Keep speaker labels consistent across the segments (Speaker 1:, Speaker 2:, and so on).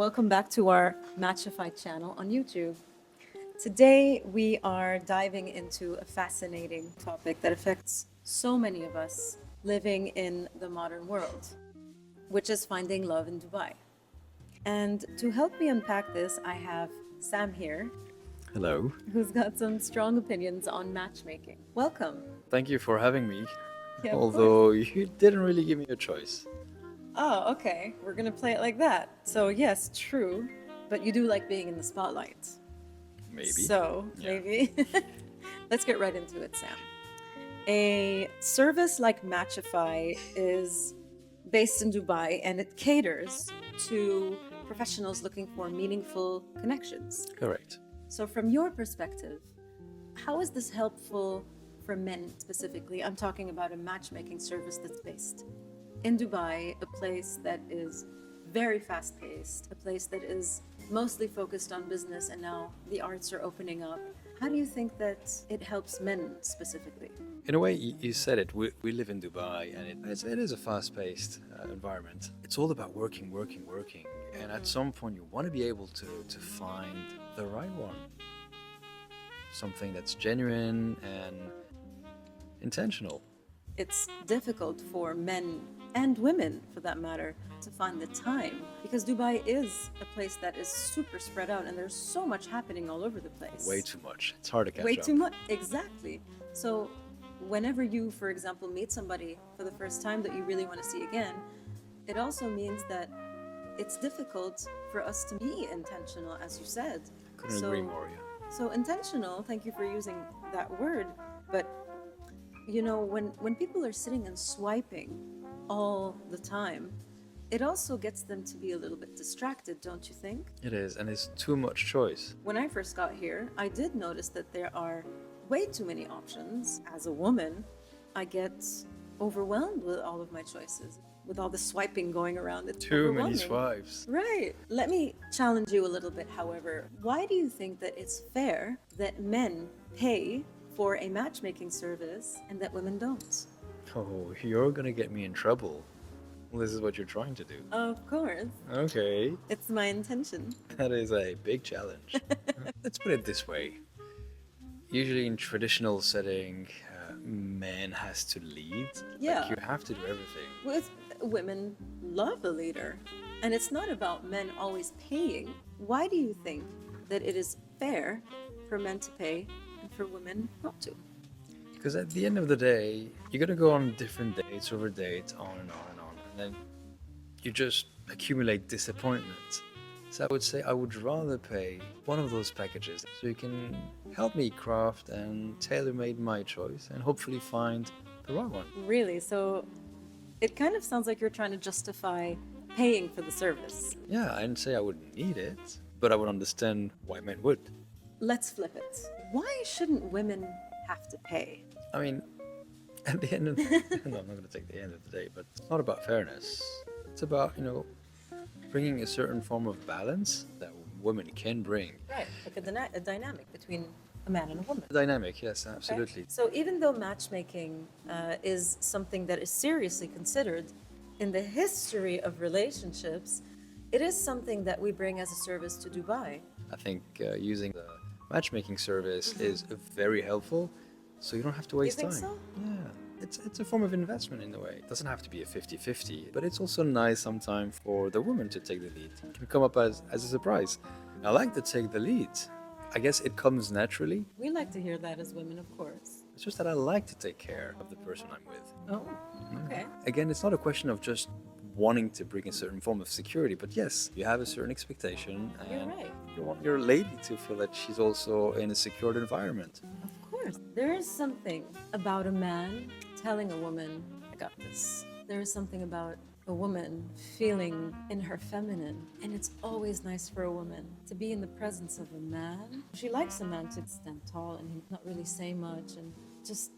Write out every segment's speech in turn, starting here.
Speaker 1: Welcome back to our Matchify channel on YouTube. Today we are diving into a fascinating topic that affects so many of us living in the modern world, which is finding love in Dubai. And to help me unpack this, I have Sam here,
Speaker 2: Hello.
Speaker 1: who's got some strong opinions on matchmaking. Welcome.
Speaker 2: Thank you for having me.
Speaker 1: Yeah, of course.
Speaker 2: Although you didn't really give me a choice.
Speaker 1: Oh, okay. We're gonna play it like that. So yes, true, but you do like being in the spotlight.
Speaker 2: Maybe.
Speaker 1: So,
Speaker 2: Yeah.
Speaker 1: maybe. Let's get right into it, Sam. A service like Matchify is based in Dubai and it caters to professionals looking for meaningful connections.
Speaker 2: Correct.
Speaker 1: So, from your perspective, how is this helpful for men specifically? I'm talking about a matchmaking service that's based in Dubai, a place that is very fast paced, a place that is mostly focused on business, and now the arts are opening up. How do you think that it helps men specifically?
Speaker 2: In a way, you said it. We live in Dubai, and it is a fast-paced environment. It's all about working. And at some point, you want to be able to find the right one. Something that's genuine and intentional.
Speaker 1: It's difficult for men and women, for that matter, to find the time because Dubai is a place that is super spread out and there's so much happening all over the place.
Speaker 2: Way too much. It's hard to catch
Speaker 1: Way
Speaker 2: up.
Speaker 1: too much. Exactly. So, whenever you, for example, meet somebody for the first time that you really want to see again, it also means that it's difficult for us to be intentional, as you said.
Speaker 2: Couldn't agree more, yeah.
Speaker 1: So intentional, thank you for using that word, but you know, when people are sitting and swiping all the time, it also gets them to be a little bit distracted, don't you think?
Speaker 2: It is, and it's too much choice.
Speaker 1: When I first got here, I did notice that there are way too many options. As a woman, I get overwhelmed with all of my choices, with all the swiping going around. It's
Speaker 2: Too many
Speaker 1: overwhelming.
Speaker 2: swipes.
Speaker 1: Right. Let me challenge you a little bit, however. Why do you think that it's fair that men pay for a matchmaking service and that women don't?
Speaker 2: Oh, you're gonna get me in trouble. Well, this is what you're trying to do.
Speaker 1: Of course.
Speaker 2: Okay,
Speaker 1: It's my intention.
Speaker 2: that is a big challenge. Let's put it this way. Usually in traditional setting, man has to lead.
Speaker 1: Yeah.
Speaker 2: Like you have to do everything.
Speaker 1: With women love a leader. And it's not about men always paying. Why do you think that it is fair for men to pay and for women not to?
Speaker 2: Because at the end of the day, you're gonna go on different dates over dates, on and on and on. And then you just accumulate disappointment. So I would say I would rather pay one of those packages so you can help me craft and tailor-made my choice and hopefully find the right one.
Speaker 1: Really? So it kind of sounds like you're trying to justify paying for the service.
Speaker 2: Yeah, I didn't say I wouldn't need it, but I would understand why men would.
Speaker 1: Let's flip it. Why shouldn't women have to pay?
Speaker 2: I mean, at the end of no, I'm not going to take the end of the day, but it's not about fairness. It's about, bringing a certain form of balance that women can bring.
Speaker 1: Right, like a dynamic between a man and a woman.
Speaker 2: Dynamic, yes,
Speaker 1: Okay?
Speaker 2: absolutely.
Speaker 1: So even though matchmaking is something that is seriously considered in the history of relationships, it is something that we bring as a service to Dubai.
Speaker 2: I think using the matchmaking service is very helpful, so you don't have to waste
Speaker 1: think
Speaker 2: time.
Speaker 1: so?
Speaker 2: Yeah, it's a form of investment in a way. It doesn't have to be a 50-50, but it's also nice sometimes for the woman to take the lead. It can come up as a surprise. I like to take the lead. I guess it comes naturally.
Speaker 1: We like to hear that as women, of course.
Speaker 2: It's just that I like to take care of the person I'm with.
Speaker 1: Oh, okay.
Speaker 2: Again, it's not a question of just wanting to bring a certain form of security, but yes, you have a certain expectation
Speaker 1: You're
Speaker 2: and
Speaker 1: right.
Speaker 2: you want your lady to feel that she's also in a secured environment.
Speaker 1: Of course. There is something about a man telling a woman, I got this. There is something about a woman feeling in her feminine. And it's always nice for a woman to be in the presence of a man. She likes a man to stand tall and not really say much and just,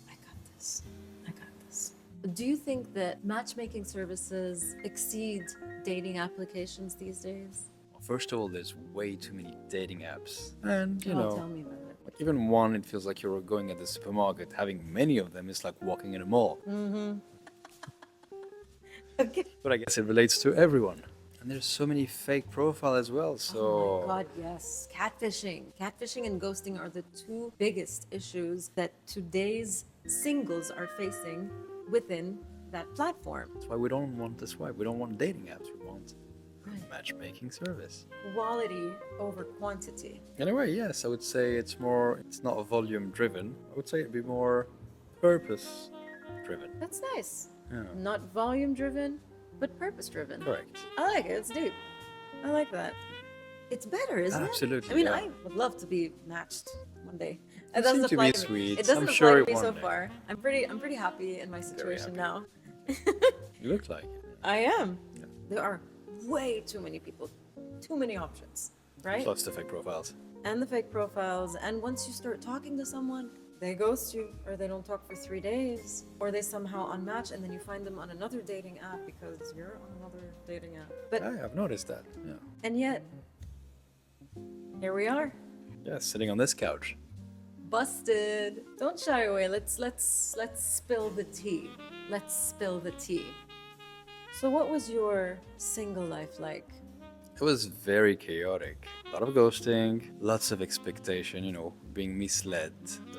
Speaker 1: I got this. I got this. Do you think that matchmaking services exceed dating applications these days?
Speaker 2: First of all, there's way too many dating apps. And,
Speaker 1: Oh, tell me about it.
Speaker 2: like even one, it feels like you're going at the supermarket. Having many of them is like walking in a mall.
Speaker 1: Okay.
Speaker 2: But I guess it relates to everyone. And there's so many fake profile as well. So
Speaker 1: Oh my God, yes. Catfishing. Catfishing and ghosting are the two biggest issues that today's singles are facing within that platform.
Speaker 2: that's why we don't want this. Why we don't want dating apps. We want
Speaker 1: Right.
Speaker 2: a matchmaking service.
Speaker 1: Quality over quantity.
Speaker 2: In a way, yes, I would say it's more. It's not volume driven. I would say it'd be more purpose driven.
Speaker 1: That's nice.
Speaker 2: Yeah.
Speaker 1: Not volume driven, but purpose driven.
Speaker 2: Correct.
Speaker 1: I like it. It's deep. I like that. It's better, isn't
Speaker 2: Absolutely,
Speaker 1: it? I mean,
Speaker 2: yeah.
Speaker 1: I would love to be matched one day.
Speaker 2: You
Speaker 1: It doesn't
Speaker 2: seem to
Speaker 1: apply
Speaker 2: be
Speaker 1: to me.
Speaker 2: sweet.
Speaker 1: It doesn't
Speaker 2: I'm
Speaker 1: apply
Speaker 2: sure
Speaker 1: to
Speaker 2: it
Speaker 1: me
Speaker 2: one
Speaker 1: so
Speaker 2: day.
Speaker 1: far. I'm pretty happy in my situation
Speaker 2: happy.
Speaker 1: now.
Speaker 2: You look like it.
Speaker 1: I am.
Speaker 2: Yeah.
Speaker 1: There are way too many people, too many options, right?
Speaker 2: Plus the fake profiles.
Speaker 1: And the fake profiles. And once you start talking to someone, they ghost you, or they don't talk for 3 days, or they somehow unmatch, and then you find them on another dating app because you're on another dating app. But
Speaker 2: I've noticed that. Yeah.
Speaker 1: and yet, here we are,
Speaker 2: Yeah, sitting on this couch.
Speaker 1: busted. Don't shy away. Let's spill the tea. Let's spill the tea. So, what was your single life like?
Speaker 2: It was very chaotic. A lot of ghosting, lots of expectation, being misled.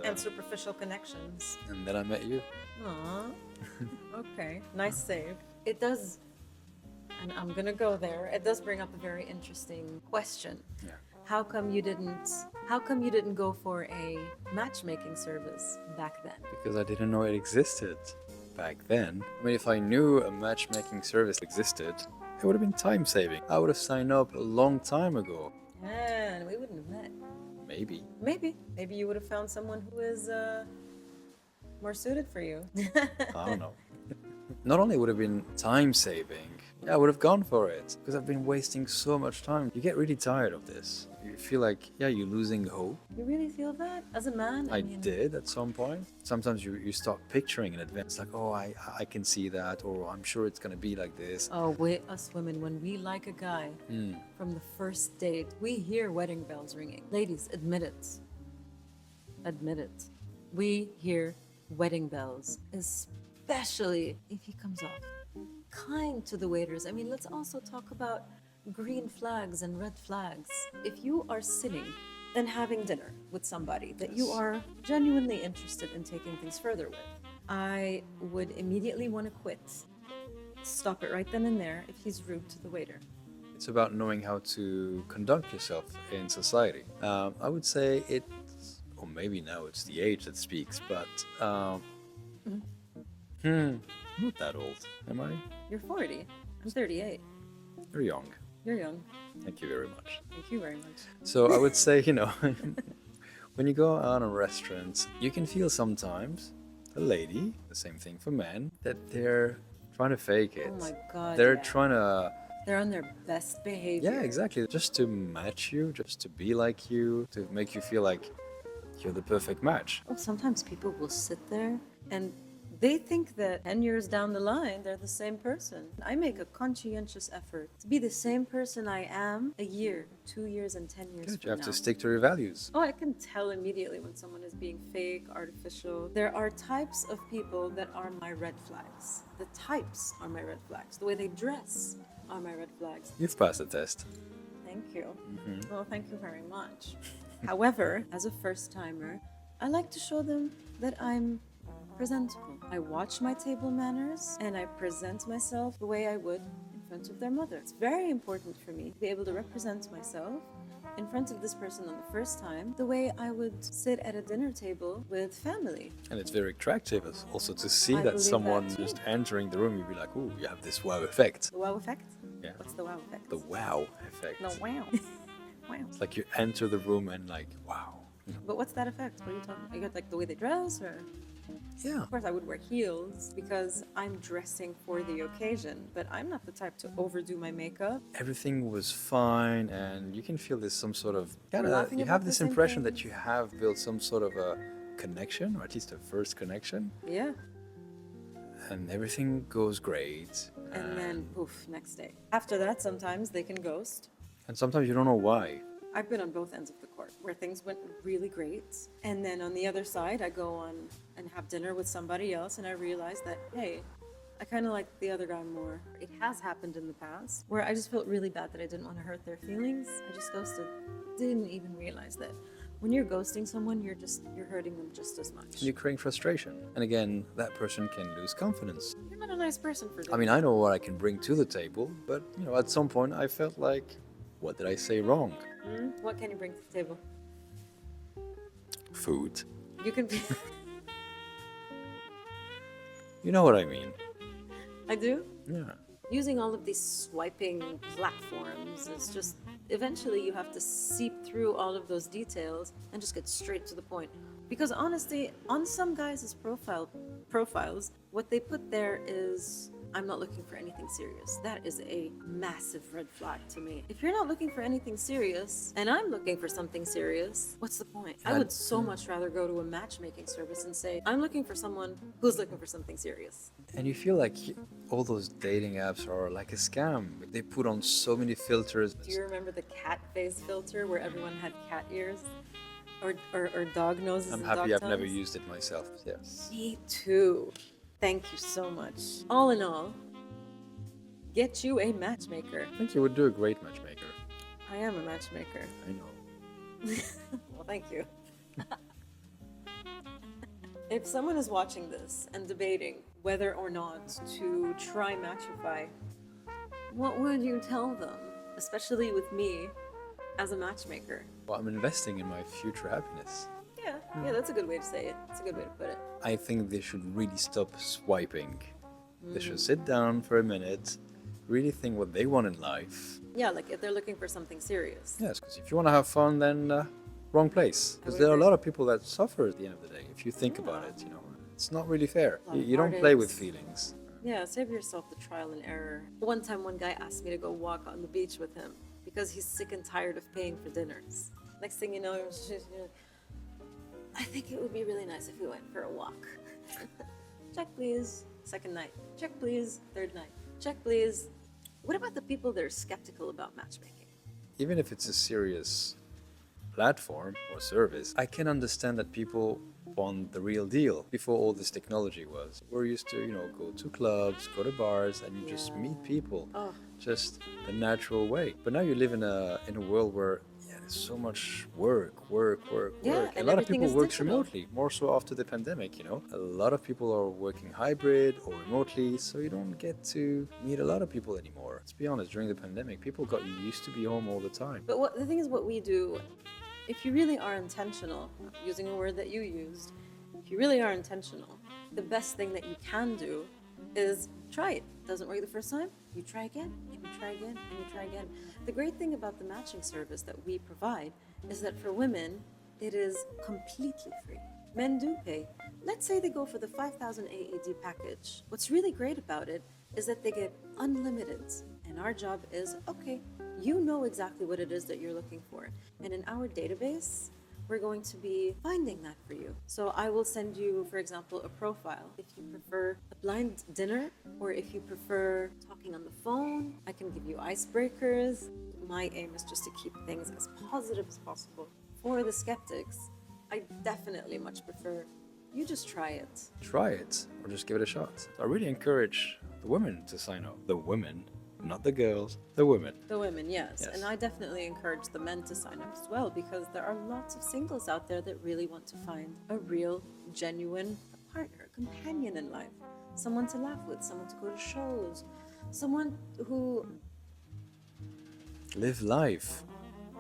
Speaker 1: And superficial connections.
Speaker 2: And then I met you.
Speaker 1: Aww. Okay. Nice save. It does, and I'm gonna go there. It does bring up a very interesting question.
Speaker 2: Yeah.
Speaker 1: How come you didn't go for a matchmaking service back then?
Speaker 2: Because I didn't know it existed back then. I mean, if I knew a matchmaking service existed, it would have been time saving. I would have signed up a long time ago.
Speaker 1: And we wouldn't have met.
Speaker 2: Maybe.
Speaker 1: Maybe you would have found someone who is more suited for you.
Speaker 2: I don't know. Not only would have been time saving, I would have gone for it because I've been wasting so much time. You get really tired of this. You feel like, you're losing hope.
Speaker 1: You really feel that as a man?
Speaker 2: I
Speaker 1: mean,
Speaker 2: did at some point. Sometimes you start picturing in advance, like, oh, I can see that, or I'm sure it's going to be like this.
Speaker 1: Oh, us women, when we like a guy from the first date, we hear wedding bells ringing. Ladies, admit it. Admit it. We hear wedding bells, especially if he comes off kind to the waiters. I mean, let's also talk about green flags and red flags. If you are sitting and having dinner with somebody that you are genuinely interested in taking things further with, I would immediately want to quit. Stop it right then and there if he's rude to the waiter.
Speaker 2: It's about knowing how to conduct yourself in society. I would say it's, or maybe now it's the age that speaks, but not that old, am I?
Speaker 1: You're 40. I'm 38.
Speaker 2: You're young.
Speaker 1: You're young.
Speaker 2: Thank you very much.
Speaker 1: Thank you very much.
Speaker 2: So I would say, when you go out on restaurants, you can feel sometimes, a lady, the same thing for men, that they're trying to fake it.
Speaker 1: Oh my God,
Speaker 2: They're
Speaker 1: yeah.
Speaker 2: trying to,
Speaker 1: They're on their best behavior.
Speaker 2: yeah, exactly. Just to match you, just to be like you, to make you feel like you're the perfect match.
Speaker 1: Well, sometimes people will sit there and they think that 10 years down the line, they're the same person. I make a conscientious effort to be the same person I am a year, 2 years, and 10 years
Speaker 2: Good,
Speaker 1: from
Speaker 2: you have
Speaker 1: now.
Speaker 2: to stick to your values.
Speaker 1: Oh, I can tell immediately when someone is being fake, artificial. There are types of people that are my red flags. The types are my red flags. The way they dress are my red flags.
Speaker 2: You've passed the test.
Speaker 1: Thank you. Well, thank you very much. However, as a first timer, I like to show them that I'm presentable. I watch my table manners and I present myself the way I would in front of their mother. It's very important for me to be able to represent myself in front of this person on the first time the way I would sit at a dinner table with family.
Speaker 2: And it's very attractive also to see
Speaker 1: I
Speaker 2: that
Speaker 1: believe
Speaker 2: someone
Speaker 1: that too.
Speaker 2: just entering the room, you'd be like, ooh, you have this wow effect.
Speaker 1: The wow effect?
Speaker 2: Yeah.
Speaker 1: What's the wow effect?
Speaker 2: The wow effect.
Speaker 1: No, wow. Wow.
Speaker 2: It's like you enter the room and like, wow.
Speaker 1: But what's that effect? What are you talking about? You got like the way they dress or?
Speaker 2: Yeah.
Speaker 1: Of course, I would wear heels because I'm dressing for the occasion, but I'm not the type to overdo my makeup.
Speaker 2: Everything was fine, and you can feel there's some sort of
Speaker 1: laughing
Speaker 2: you
Speaker 1: about
Speaker 2: have
Speaker 1: the
Speaker 2: this
Speaker 1: same
Speaker 2: impression that
Speaker 1: things.
Speaker 2: you have built some sort of a connection, or at least a first connection,
Speaker 1: Yeah.
Speaker 2: and everything goes great.
Speaker 1: And then poof, next day. After that, sometimes they can ghost.
Speaker 2: And sometimes you don't know why.
Speaker 1: I've been on both ends of the court where things went really great. And then on the other side, I go on and have dinner with somebody else and I realize that, hey, I kind of like the other guy more. It has happened in the past where I just felt really bad that I didn't want to hurt their feelings. I just ghosted. Didn't even realize that when you're ghosting someone, you're hurting them just as much.
Speaker 2: You're creating frustration. And again, that person can lose confidence.
Speaker 1: You're not a nice person for doing
Speaker 2: I mean, I know what I can bring to the table, but, at some point I felt like, what did I say wrong?
Speaker 1: What can you bring to the table?
Speaker 2: Food.
Speaker 1: You can be.
Speaker 2: You know what I mean?
Speaker 1: I do?
Speaker 2: Yeah.
Speaker 1: Using all of these swiping platforms is just eventually you have to seep through all of those details and just get straight to the point. Because honestly, on some guys' profiles, what they put there is, I'm not looking for anything serious. That is a massive red flag to me. If you're not looking for anything serious and I'm looking for something serious, what's the point? I would so much rather go to a matchmaking service and say, I'm looking for someone who's looking for something serious.
Speaker 2: And you feel like all those dating apps are like a scam. They put on so many filters.
Speaker 1: Do you remember the cat face filter where everyone had cat ears? Or dog noses
Speaker 2: I'm
Speaker 1: and
Speaker 2: happy
Speaker 1: dog
Speaker 2: I've never
Speaker 1: tongues?
Speaker 2: used it myself. Yes.
Speaker 1: Me too. Thank you so much. All in all, get you a matchmaker.
Speaker 2: I think you would do a great matchmaker.
Speaker 1: I am a matchmaker.
Speaker 2: I know.
Speaker 1: Well, thank you. If someone is watching this and debating whether or not to try Matchify, what would you tell them? Especially with me as a matchmaker.
Speaker 2: Well, I'm investing in my future happiness.
Speaker 1: Yeah, that's a good way to say it. That's a good way to put it.
Speaker 2: I think they should really stop swiping. They should sit down for a minute, really think what they want in life.
Speaker 1: Yeah, like if they're looking for something serious.
Speaker 2: Yes, because if you want to have fun, then wrong place. Because there are a lot of people that suffer at the end of the day. If you think about it, it's not really fair.
Speaker 1: A lot of
Speaker 2: You don't play with
Speaker 1: heartaches.
Speaker 2: feelings.
Speaker 1: Yeah, save yourself the trial and error. One time, one guy asked me to go walk on the beach with him because he's sick and tired of paying for dinners. Next thing you know, he was just, I think it would be really nice if we went for a walk. Check, please. Second night. Check, please. Third night. Check, please. What about the people that are skeptical about matchmaking?
Speaker 2: Even if it's a serious platform or service, I can understand that people want the real deal. Before all this technology was, we're used to, go to clubs, go to bars, and you just meet people,
Speaker 1: Oh.
Speaker 2: just the natural way. But now you live in a world where there's so much work.
Speaker 1: Yeah,
Speaker 2: A
Speaker 1: and
Speaker 2: lot of
Speaker 1: everything
Speaker 2: people
Speaker 1: is
Speaker 2: work
Speaker 1: digital.
Speaker 2: remotely, more so after the pandemic. A lot of people are working hybrid or remotely, so you don't get to meet a lot of people anymore. Let's be honest, during the pandemic, people got used to be home all the time.
Speaker 1: But the thing is, what we do, if you really are intentional, using a word that you used, if you really are intentional, the best thing that you can do is try it. Doesn't work the first time, you try again, and you try again, and you try again. The great thing about the matching service that we provide is that for women, it is completely free. Men do pay. Let's say they go for the 5,000 AED package. What's really great about it is that they get unlimited. And our job is, okay, you know exactly what it is that you're looking for. And in our database, we're going to be finding that for you. So I will send you, for example, a profile. If you prefer a blind dinner, or if you prefer talking on the phone, I can give you icebreakers. My aim is just to keep things as positive as possible. For the skeptics, I definitely much prefer you just try it.
Speaker 2: Try it, or just give it a shot. I really encourage the women to sign up. The women, not the girls, the women.
Speaker 1: The women, yes.
Speaker 2: Yes.
Speaker 1: And I definitely encourage the men to sign up as well, because there are lots of singles out there that really want to find a real, genuine partner, a companion in life. Someone to laugh with, someone to go to shows, someone who,
Speaker 2: Live life.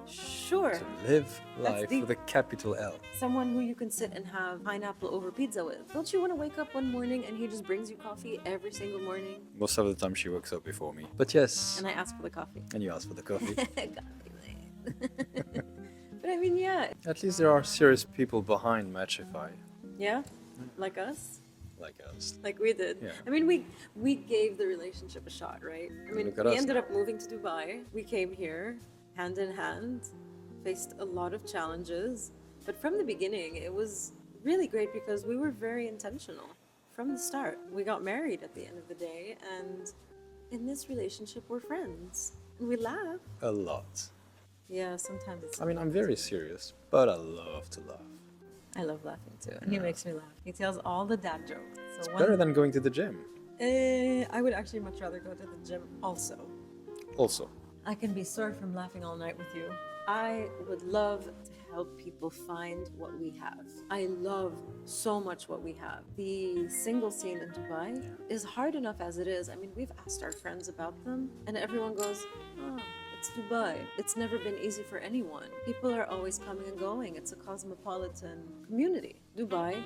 Speaker 1: sure,
Speaker 2: To live
Speaker 1: That's
Speaker 2: life
Speaker 1: deep.
Speaker 2: with a capital L.
Speaker 1: someone who you can sit and have pineapple over pizza with. Don't you want to wake up one morning and he just brings you coffee every single morning?
Speaker 2: Most of the time she wakes up before me. But yes,
Speaker 1: And I ask for the coffee.
Speaker 2: and you ask for the coffee.
Speaker 1: Coffee, man. But I mean, yeah.
Speaker 2: At least there are serious people behind Matchify,
Speaker 1: Yeah? Like us?
Speaker 2: like us.
Speaker 1: Like we did.
Speaker 2: Yeah.
Speaker 1: I mean, we gave the relationship a shot, right? I mean,
Speaker 2: Look at
Speaker 1: we
Speaker 2: us
Speaker 1: ended
Speaker 2: now.
Speaker 1: up moving to Dubai. We came here hand in hand, faced a lot of challenges, but from the beginning, it was really great because we were very intentional from the start. We got married at the end of the day, and in this relationship, we're friends. And we laugh.
Speaker 2: A lot.
Speaker 1: Yeah, sometimes it's.
Speaker 2: I mean, I'm very serious, but I love to laugh.
Speaker 1: I love laughing too, and he makes me laugh. He tells all the dad jokes. So
Speaker 2: Better than going to the gym.
Speaker 1: I would actually much rather go to the gym also.
Speaker 2: Also,
Speaker 1: I can be sore from laughing all night with you. I would love to help people find what we have. I love so much what we have. The single scene in Dubai is hard enough as it is. I mean, we've asked our friends about them, and everyone goes, oh, it's Dubai. It's never been easy for anyone. People are always coming and going. It's a cosmopolitan community. Dubai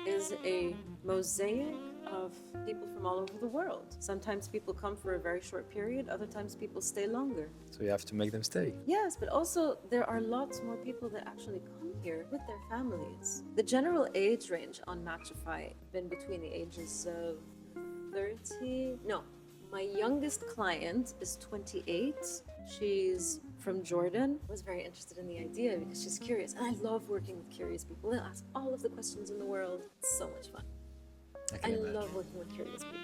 Speaker 1: is a mosaic of people from all over the world. Sometimes people come for a very short period, other times people stay longer.
Speaker 2: so you have to make them stay.
Speaker 1: Yes, but also there are lots more people that actually come here with their families. The general age range on Matchify has been between the ages of 30. No, my youngest client is 28. She's from Jordan. I was very interested in the idea because she's curious. And I love working with curious people. They'll ask all of the questions in the world. It's so much fun. I love working with curious people.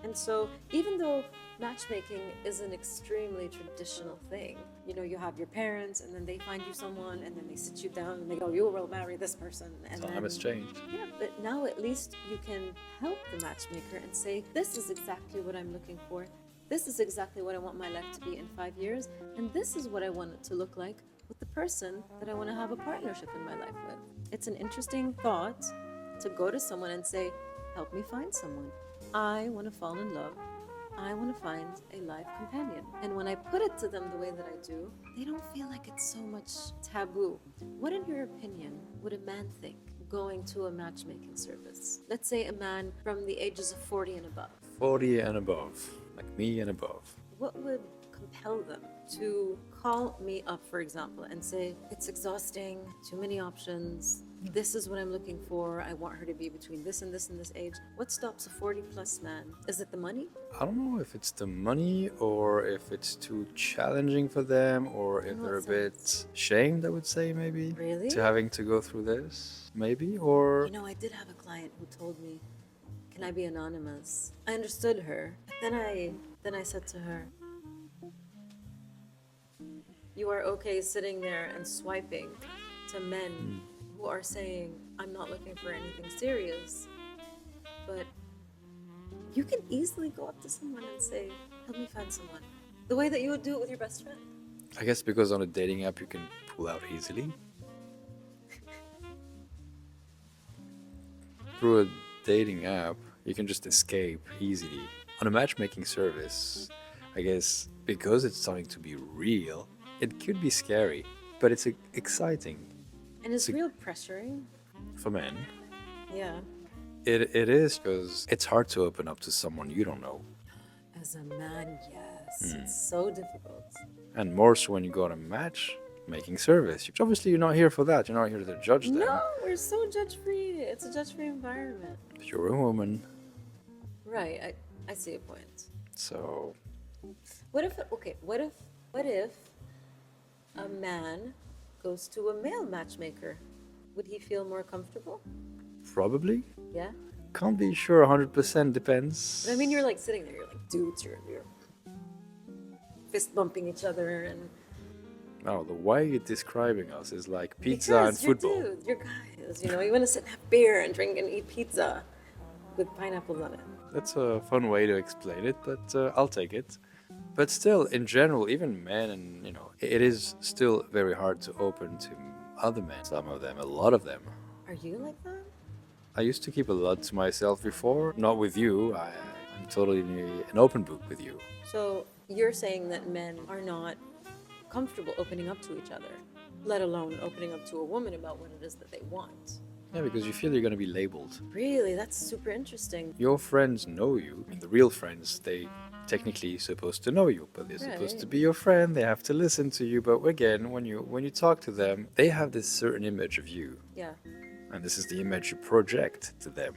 Speaker 1: And so even though matchmaking is an extremely traditional thing, you know, you have your parents and then they find you someone and then they sit you down and they go, you will marry this person. And
Speaker 2: Time
Speaker 1: then,
Speaker 2: has changed.
Speaker 1: yeah, but now at least you can help the matchmaker and say, this is exactly what I'm looking for. This is exactly what I want my life to be in 5 years. And this is what I want it to look like with the person that I want to have a partnership in my life with. It's an interesting thought to go to someone and say, help me find someone. I want to fall in love. I want to find a life companion. And when I put it to them the way that I do, they don't feel like it's so much taboo. What, in your opinion, would a man think going to a matchmaking service? Let's say a man from the ages of 40 and above.
Speaker 2: 40 and above, like me and above.
Speaker 1: What would compel them to call me up, for example, and say, it's exhausting, too many options, this is what I'm looking for, I want her to be between this and this and this age. What stops a 40-plus man? Is it the money?
Speaker 2: I don't know if it's the money or if it's too challenging for them or if
Speaker 1: In
Speaker 2: they're a
Speaker 1: what
Speaker 2: bit shamed, I would say, maybe.
Speaker 1: Really?
Speaker 2: To having to go through this, maybe, or...
Speaker 1: You know, I did have a client who told me, can I be anonymous? I understood her. But then I said to her, you are okay sitting there and swiping to men who are saying, I'm not looking for anything serious, but you can easily go up to someone and say, help me find someone. The way that you would do it with your best friend.
Speaker 2: I guess because on a dating app you can pull out easily. Through a dating app, you can just escape easily. On a matchmaking service, I guess because it's starting to be real, it could be scary, but it's exciting.
Speaker 1: And it's real pressuring.
Speaker 2: For men.
Speaker 1: Yeah.
Speaker 2: It is because it's hard to open up to someone you don't know.
Speaker 1: As a man, yes. It's so difficult.
Speaker 2: And more so when you go on a matchmaking service. Obviously, you're not here for that. You're not here to judge them.
Speaker 1: No, we're so judge-free. It's a judge-free environment.
Speaker 2: You're a woman.
Speaker 1: Right, I see a point.
Speaker 2: So,
Speaker 1: What if a man goes to a male matchmaker? Would he feel more comfortable?
Speaker 2: probably.
Speaker 1: Yeah?
Speaker 2: Can't be sure 100%, depends.
Speaker 1: But I mean, you're like sitting there, you're like dudes, you're fist bumping each other and...
Speaker 2: No, the way you're describing us is like pizza
Speaker 1: Because
Speaker 2: and football.
Speaker 1: You're dudes, you're guys, you know, you want to sit and have beer and drink and eat pizza with pineapples on it.
Speaker 2: That's a fun way to explain it, but I'll take it. But still, in general, even men, and it is still very hard to open to other men. Some of them, a lot of them.
Speaker 1: Are you like that?
Speaker 2: I used to keep a lot to myself before. Not with you. I'm totally an open book with you.
Speaker 1: So you're saying that men are not comfortable opening up to each other, let alone opening up to a woman about what it is that they want.
Speaker 2: Yeah, because you feel you're going to be labeled.
Speaker 1: Really? That's super interesting.
Speaker 2: Your friends know you. I mean, the real friends, they technically supposed to know you, but they're supposed to be your friend. They have to listen to you. But again, when you talk to them, they have this certain image of you.
Speaker 1: Yeah.
Speaker 2: And this is the image you project to them.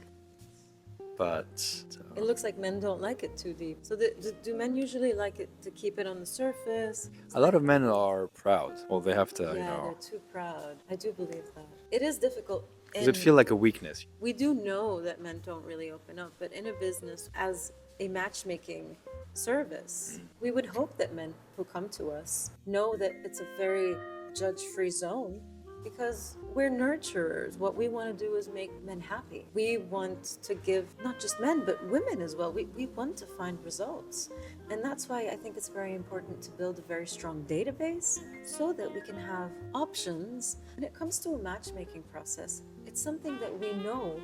Speaker 2: But
Speaker 1: It looks like men don't like it too deep. So do men usually like it to keep it on the surface?
Speaker 2: a lot of men are proud. Well, they have to,
Speaker 1: Yeah, they're too proud. I do believe that. It is difficult.
Speaker 2: Does it feel like a weakness?
Speaker 1: We do know that men don't really open up, but in a business as a matchmaking service, we would hope that men who come to us know that it's a very judge-free zone because we're nurturers. What we want to do is make men happy. We want to give not just men, but women as well. We want to find results. And that's why I think it's very important to build a very strong database so that we can have options. When it comes to a matchmaking process, it's something that we know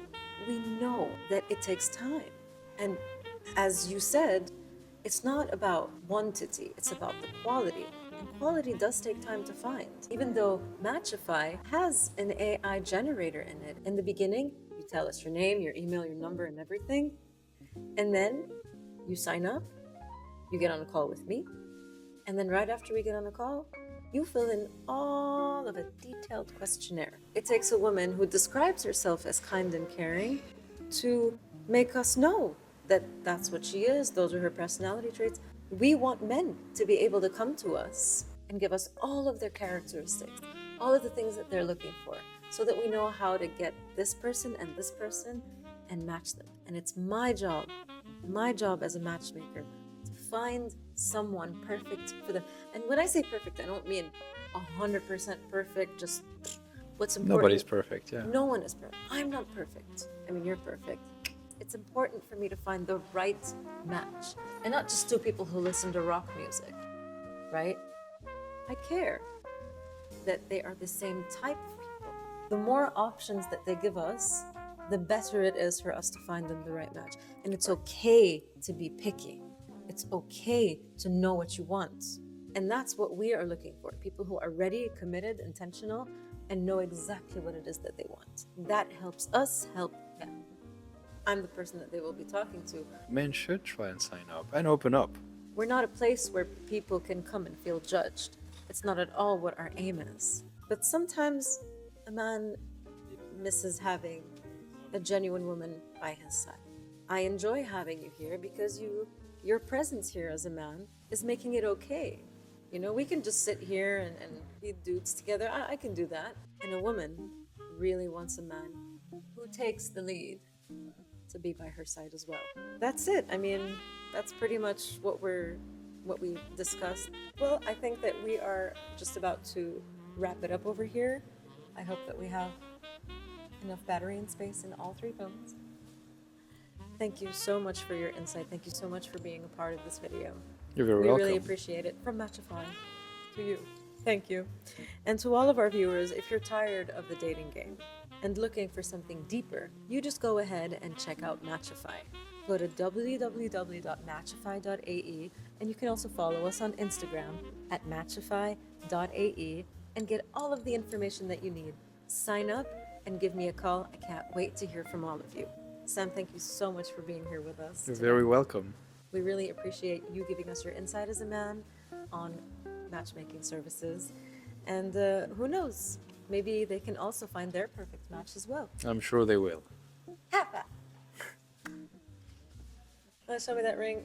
Speaker 1: that it takes time. And as you said, it's not about quantity, it's about the quality. And quality does take time to find. Even though Matchify has an AI generator in it. In the beginning, you tell us your name, your email, your number, and everything. And then you sign up, you get on a call with me. And then right after we get on a call, you fill in all of a detailed questionnaire. It takes a woman who describes herself as kind and caring to make us know that that's what she is, those are her personality traits. We want men to be able to come to us and give us all of their characteristics, all of the things that they're looking for, so that we know how to get this person and match them. And it's my job as a matchmaker to find someone perfect for them. And when I say perfect, I don't mean 100% perfect, just what's important.
Speaker 2: Nobody's perfect, yeah.
Speaker 1: No one is perfect. I'm not perfect. I mean, you're perfect. It's important for me to find the right match, and not just two people who listen to rock music, right? I care that they are the same type of people. The more options that they give us, the better it is for us to find them the right match. And it's okay to be picky. It's okay to know what you want. And that's what we are looking for. People who are ready, committed, intentional, and know exactly what it is that they want. That helps us help them. I'm the person that they will be talking to.
Speaker 2: Men should try and sign up and open up.
Speaker 1: We're not a place where people can come and feel judged. It's not at all what our aim is. But sometimes a man misses having a genuine woman by his side. I enjoy having you here because your presence here as a man is making it okay. You know, we can just sit here and be dudes together. I can do that. And a woman really wants a man who takes the lead to be by her side as well. That's it. I mean, that's pretty much what we discussed. Well, I think that we are just about to wrap it up over here. I hope that we have enough battery and space in all three phones. Thank you so much for your insight. Thank you so much for being a part of this video.
Speaker 2: You're very
Speaker 1: We
Speaker 2: welcome.
Speaker 1: really appreciate it. From Matchify to you. Thank you. And to all of our viewers, if you're tired of the dating game and looking for something deeper, you just go ahead and check out Matchify. Go to www.matchify.ae, and you can also follow us on Instagram at matchify.ae and get all of the information that you need. Sign up and give me a call. I can't wait to hear from all of you. Sam, thank you so much for being here with us.
Speaker 2: You're
Speaker 1: today.
Speaker 2: very welcome.
Speaker 1: We really appreciate you giving us your insight as a man on matchmaking services. And who knows, maybe they can also find their perfect match as well.
Speaker 2: I'm sure they will.
Speaker 1: Show me that ring.